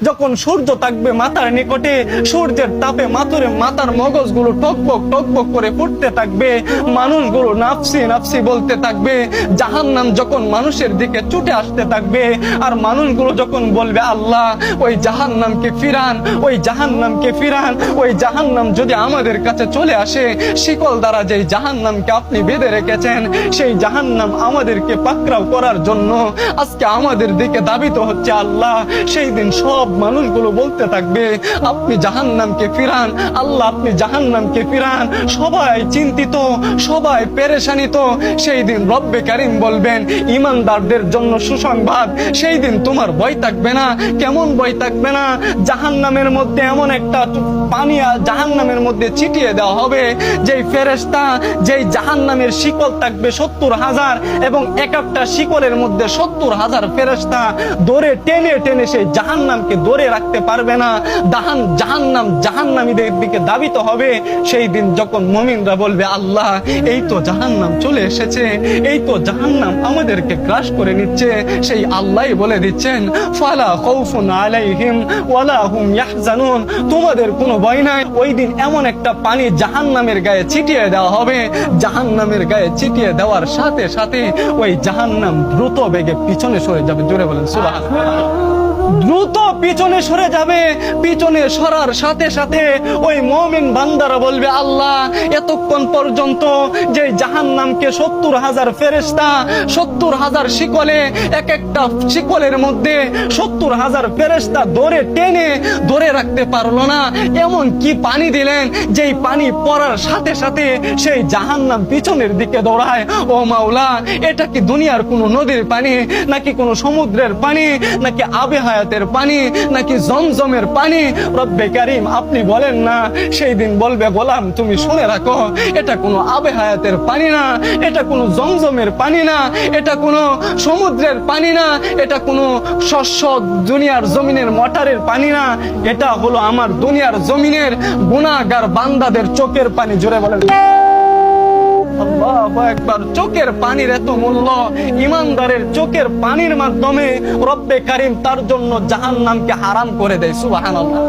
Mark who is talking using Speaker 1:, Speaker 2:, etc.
Speaker 1: যখন সূর্য থাকবে মাথার নিকটে, সূর্যের তাপে মাথার মগজগুলো টকবক টকবক করে ফুটতে থাকবে, মানুষগুলো নাফসি নাফসি বলতে থাকবে। জাহান্নাম যখন মানুষের দিকে ছুটে আসতে থাকবে, আর মানুষগুলো যখন বলবে আল্লাহ ওই জাহান্নামকে ফিরান, ওই জাহান্নামকে ফিরান, ওই জাহান্নাম যদি আমাদের কাছে চলে আসে, শিকল দ্বারা যেই জাহান্নামকে আপনি বেঁধে রেখেছেন, সেই জাহান্নাম আমাদেরকে পাকড়াও করার জন্য আজকে আমাদের দিকে ধাবিত হচ্ছে আল্লাহ। সেই দিন সব মানুষগুলো বলতে থাকবে আপনি জাহান্নামকে ফিরান, আল্লাহ আপনি জাহান্নামকে ফিরান। সবাই চিন্তিত, সবাই পেরেশানিত। সেই দিন রব্বে কারীম বলবেন ঈমানদারদের জন্য সুসংবাদ, সেই দিন তোমার ভয় থাকবে না। কেমন ভয় থাকবে না? জাহান্নামের মধ্যে এমন একটা পানি জাহান্নামের মধ্যে ছিটিয়ে দেওয়া হবে, যেই ফেরেশতা, যেই জাহান্নামের শিকল থাকবে 70,000, এবং এক একটা শিকলের মধ্যে 70,000 ফেরেশতা ধরে টেনে টেনে সেই জাহান্নামকে ধরে রাখতে পারবে না। জাহান্নামীদের দিকে ধাবিত হবে। সেই দিন যখন মুমিনরা বলবে আল্লাহ এই তো জাহান্নাম চলে এসেছে, এই তো জাহান্নাম আমাদেরকে গ্রাস করে নিচ্ছে, সেই আল্লাহই বলে দিচ্ছেন ফালা খাউফুন আলাইহিম ওয়ালা হুম ইয়াহজানুন, তোমাদের কোনো ভয় নাই। ওই দিন এমন একটা পানি জাহান্নামের গায়ে ছিটিয়ে দেওয়া হবে, জাহান্নামের গায়ে ছিটিয়ে দেওয়ার সাথে সাথে ওই জাহান্নাম দ্রুত বেগে পিছনে সরে যাবে। জোরে বলেন সুবহানাল্লাহ। দ্রুত পিছনে সরে যাবে। পিছনে সরার সাথে সাথে ওই মুমিন বান্দারা বলবে আল্লাহ এতক্ষণ পর্যন্ত যে জাহান্নামকে 70,000 ফেরেশতা 70,000 শিকলে, এক একটা শিকলের মধ্যে 70,000 ফেরেশতা ধরে টেনে ধরে রাখতে পারলো না, এমন কি পানি দিলেন যেই পানি পড়ার সাথে সাথে সেই জাহান্নাম পিছনের দিকে দৌড়ায়। ও মাওলা, এটা কি দুনিয়ার কোনো নদীর পানি, নাকি কোনো সমুদ্রের পানি, নাকি আবে হায়াতের পানি, নাকি জমজমের পানি? রব্বে কারীম আপনি বলেন না। সেই দিন বলবে গোলাম তুমি শুনে রাখো, এটা কোনো আবে হায়াতের পানি না, এটা কোনো জমজমের পানি না, এটা কোনো সমুদ্রের পানি না, এটা কোনো শস্য দুনিয়ার জমিনের মোটরের পানি না, এটা হলো আমার দুনিয়ার জমিনের গুনাহগার বান্দাদের চোখের পানি। জোরে বলেন আল্লাহু আকবার। চোখের পানির এত মূল্য, ঈমানদারের চোখের পানির মাধ্যমে রব্বে কারীম তার জন্য জাহান্নামকে হারাম করে দেয়। সুবহানাল্লাহ।